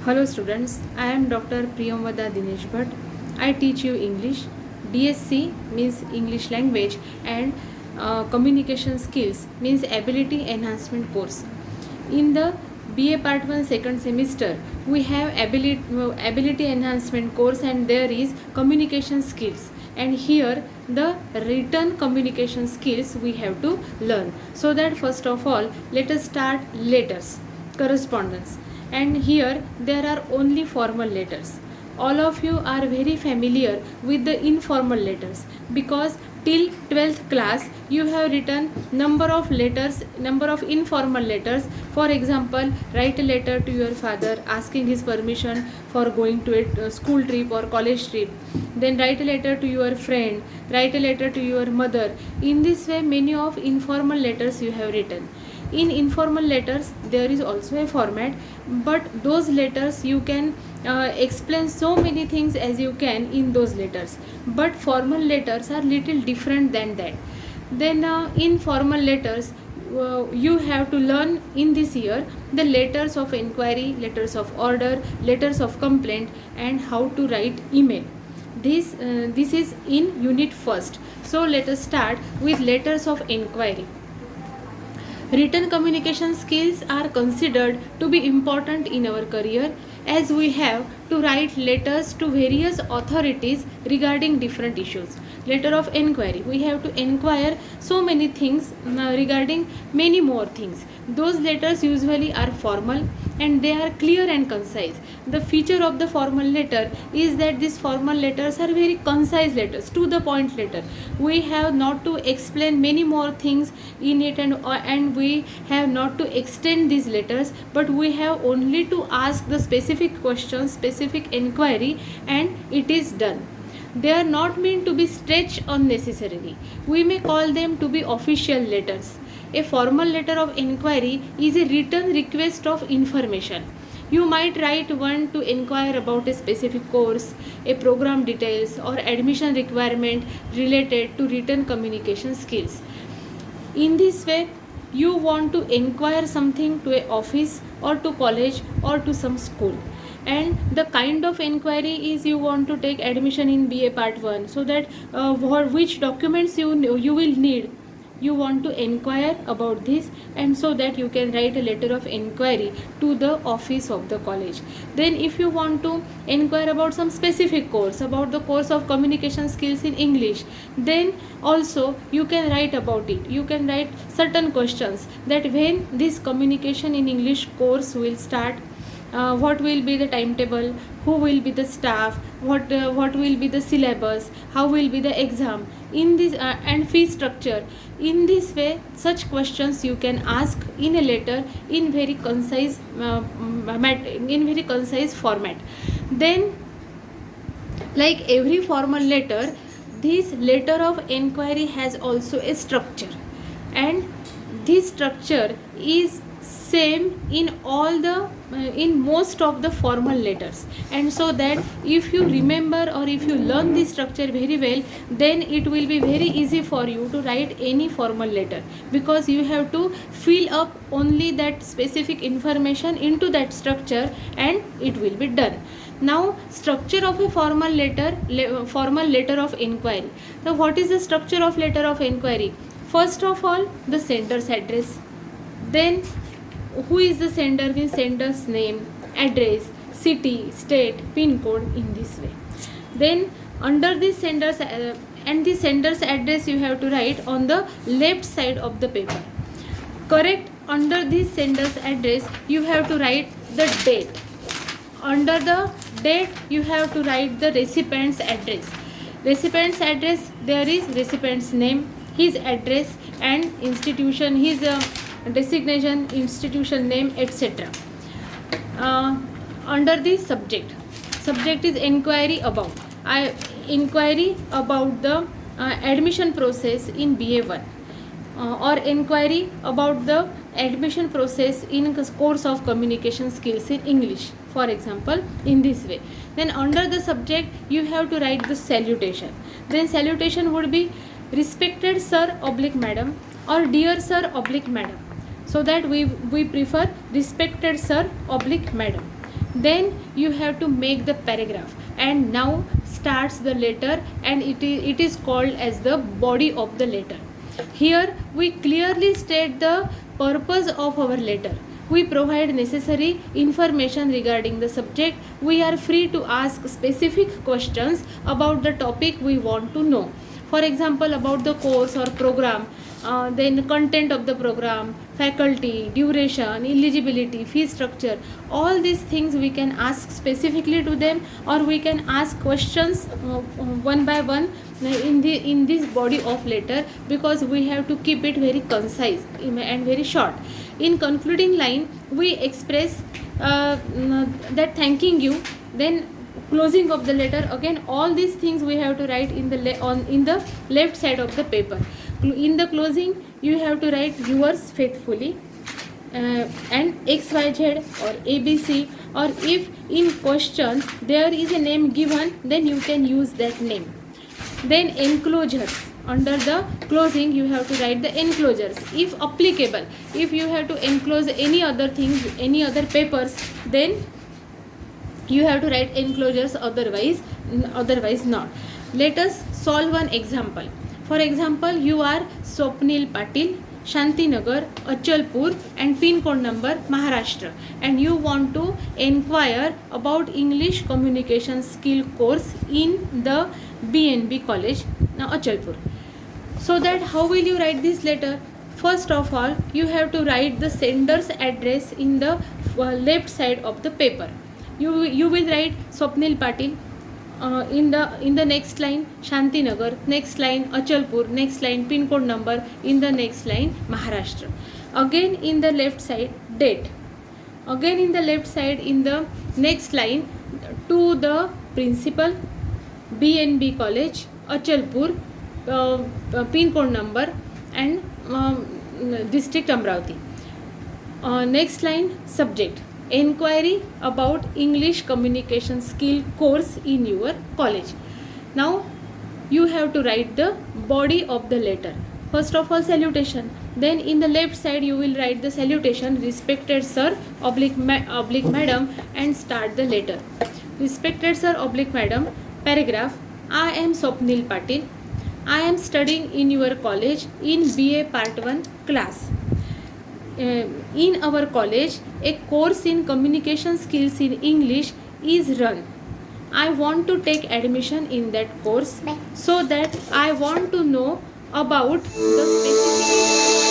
Hello students, I am Dr. Priyamvada Dinesh Bhatt. I teach you English. DSC means English language and communication skills means ability enhancement course. In the BA Part 1 second semester, we have ability enhancement course and there is communication skills. And here the written communication skills we have to learn. So that first of all, let us start letters, correspondence. And here there are only formal letters. All of you are very familiar with the informal letters because till 12th class you have written number of letters, number of informal letters. For example, write a letter to your father asking his permission for going to a school trip or college trip. Then write a letter to your friend, write a letter to your mother. In this way many of informal letters you have written. In informal letters there is also a format, but those letters you can explain so many things as you can in those letters, but formal letters are little different than that. Then in formal letters you have to learn in this year the letters of inquiry, letters of order, letters of complaint, and how to write email. This is in unit first. So let us start with letters of inquiry. Written communication skills are considered to be important in our career as we have to write letters to various authorities regarding different issues. Letter of inquiry, we have to inquire so many things regarding many more things. Those letters usually are formal and they are clear and concise. The feature of the formal letter is that these formal letters are very concise letters, to the point letter. We have not to explain many more things in it, and we have not to extend these letters, but we have only to ask the specific questions, specific inquiry, and it is done. They are not meant to be stretched unnecessarily. We may call them to be official letters. A formal letter of inquiry is a written request of information. You might write one to inquire about a specific course, a program details, or admission requirement related to written communication skills. In this way, you want to inquire something to an office or to college or to some school. And the kind of inquiry is you want to take admission in BA Part 1, so that which documents you will need, you want to inquire about this, and so that you can write a letter of inquiry to the office of the college. Then if you want to inquire about some specific course, about the course of communication skills in English, then also you can write about it. You can write certain questions, that when this communication in English course will start, what will be the timetable, who will be the staff, what will be the syllabus, how will be the exam, in this and fee structure. In this way, such questions you can ask in a letter in very concise format. Then, like every formal letter, this letter of inquiry has also a structure, and this structure is same in all the in most of the formal letters. And so that if you remember or if you learn this structure very well, then it will be very easy for you to write any formal letter, because you have to fill up only that specific information into that structure and it will be done. Now, structure of a formal letter of inquiry. So what is the structure of letter of inquiry? First of all, the sender's address. Then who is the sender, means sender's name, address, city, state, pin code, in this way. Then under this sender's and the sender's address you have to write on the left side of the paper. Correct. Under this sender's address you have to write the date. Under the date you have to write the recipient's address. Recipient's address, there is recipient's name, his address, and institution, his designation, institution name, etc. Under the subject is inquiry about the admission process in BA1, or inquiry about the admission process in course of communication skills in English, for example, in this way. Then under the subject you have to write the salutation. Then salutation would be respected sir / madam, or dear sir / madam, so that we prefer respected sir / madam. Then you have to make the paragraph, and now starts the letter, and it is called as the body of the letter. Here we clearly state the purpose of our letter. We provide necessary information regarding the subject. We are free to ask specific questions about the topic we want to know. For example, about the course or program, then content of the program, faculty, duration, eligibility, fee structure, all these things we can ask specifically to them, or we can ask questions one by one in this body of letter, because we have to keep it very concise and very short. In concluding line, we express that thanking you. Then closing of the letter, again all these things we have to write in the left side of the paper. In the closing you have to write yours faithfully, and XYZ or ABC, or if in question there is a name given, then you can use that name. Then enclosures, under the closing you have to write the enclosures if applicable. If you have to enclose any other things, any other papers, then you have to write enclosures, otherwise not. Let us solve one example. For example, you are Swapnil Patil, Shantinagar, Achalpur, and pin code number Maharashtra, and you want to inquire about English communication skill course in the BNB college, Achalpur. So that how will you write this letter? First of all, you have to write the sender's address in the left side of the paper. You will write Swapnil Patil, in the next line Shantinagar, next line Achalpur, next line pin code number, in the next line Maharashtra. Again in the left side date. Again in the left side in the next line to the principal, BNB college, Achalpur, pin code number, and district Amravati. Next line subject, Enquiry about English communication skill course in your college. Now you have to write the body of the letter. First of all, salutation. Then in the left side you will write the salutation, respected sir oblique madam, and start the letter. Respected sir oblique madam, paragraph. I am Swapnil Patil. I am studying in your college in BA Part 1 class. In our college, a course in communication skills in English is run. I want to take admission in that course, so that I want to know about the specific